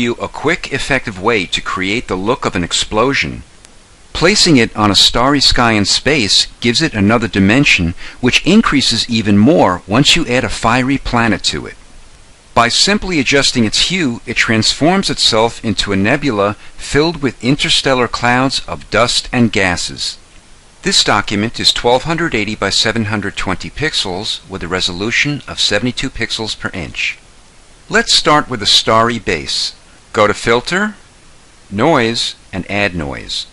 you a quick, effective way to create the look of an explosion. Placing it on a starry sky in space gives it another dimension, which increases even more once you add a fiery planet to it. By simply adjusting its hue, it transforms itself into a nebula filled with interstellar clouds of dust and gases. This document is 1280 by 720 pixels with a resolution of 72 pixels per inch. Let's start with a starry base. Go to Filter, Noise, and Add Noise.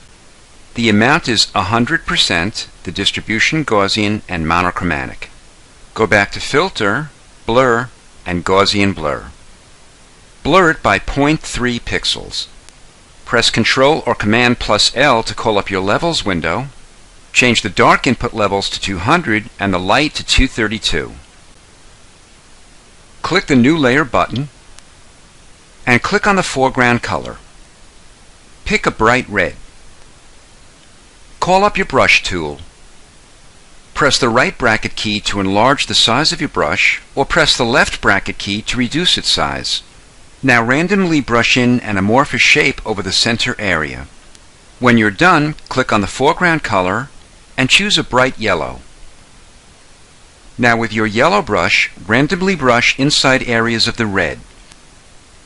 The amount is 100%, the distribution Gaussian and monochromatic. Go back to Filter, Blur, and Gaussian Blur. Blur it by 0.3 pixels. Press Ctrl or Command plus L to call up your Levels window. Change the dark input levels to 200 and the light to 232. Click the New Layer button and click on the foreground color. Pick a bright red. Call up your brush tool. Press the right bracket key to enlarge the size of your brush, or press the left bracket key to reduce its size. Now randomly brush in an amorphous shape over the center area. When you're done, click on the foreground color and choose a bright yellow. Now with your yellow brush, randomly brush inside areas of the red.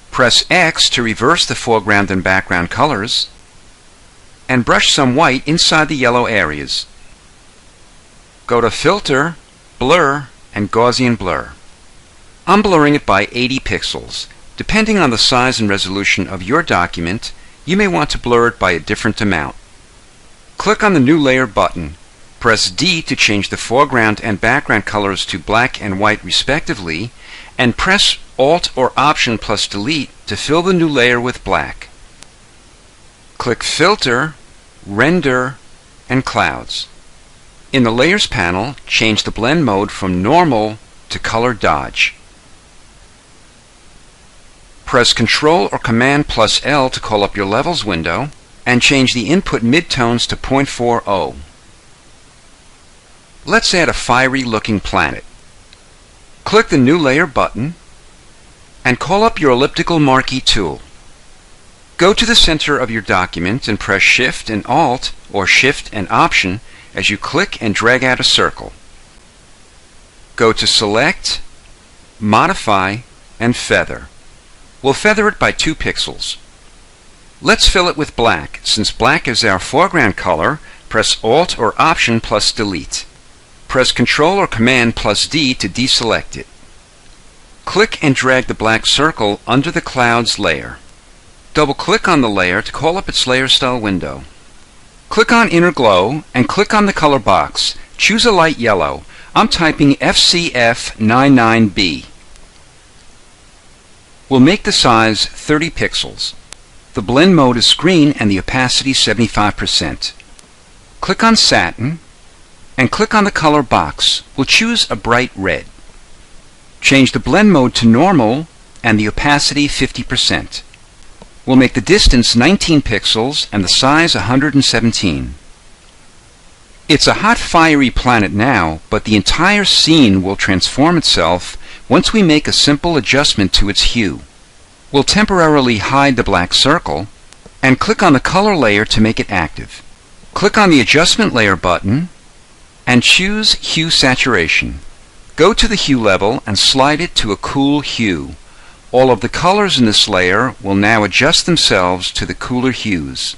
Press X to reverse the foreground and background colors, and brush some white inside the yellow areas. Go to Filter, Blur, and Gaussian Blur. I'm blurring it by 80 pixels. Depending on the size and resolution of your document, you may want to blur it by a different amount. Click on the New Layer button. Press D to change the foreground and background colors to black and white respectively, and press Alt or Option plus Delete to fill the new layer with black. Click Filter, Render, and Clouds. In the Layers panel, change the blend mode from Normal to Color Dodge. Press Ctrl or Command plus L to call up your Levels window and change the input midtones to 0.40. Let's add a fiery looking planet. Click the New Layer button and call up your elliptical marquee tool. Go to the center of your document and press Shift and Alt or Shift and Option as you click and drag out a circle. Go to Select, Modify, and Feather. We'll feather it by 2 pixels. Let's fill it with black. Since black is our foreground color, press Alt or Option plus Delete. Press Ctrl or Command plus D to deselect it. Click and drag the black circle under the clouds layer. Double-click on the layer to call up its layer style window. Click on Inner Glow and click on the color box. Choose a light yellow. I'm typing FCF99B. We'll make the size 30 pixels. The blend mode is screen and the opacity 75%. Click on Satin and click on the color box. We'll choose a bright red. Change the blend mode to normal and the opacity 50%. We'll make the distance 19 pixels and the size 117. It's a hot fiery planet now, but the entire scene will transform itself once we make a simple adjustment to its hue. We'll temporarily hide the black circle and click on the color layer to make it active. Click on the Adjustment Layer button and choose Hue Saturation. Go to the hue level and slide it to a cool hue. All of the colors in this layer will now adjust themselves to the cooler hues.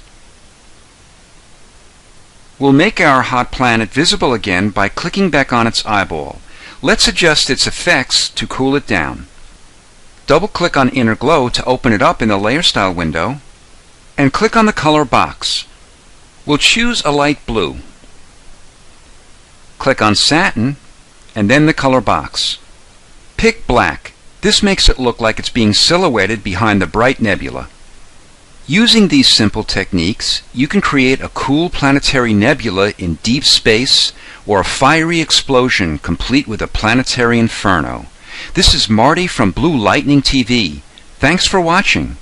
We'll make our hot planet visible again by clicking back on its eyeball. Let's adjust its effects to cool it down. Double-click on Inner Glow to open it up in the Layer Style window, and click on the color box. We'll choose a light blue. Click on Satin, and then the color box. Pick black. This makes it look like it's being silhouetted behind the bright nebula. Using these simple techniques, you can create a cool planetary nebula in deep space or a fiery explosion complete with a planetary inferno. This is Marty from Blue Lightning TV. Thanks for watching.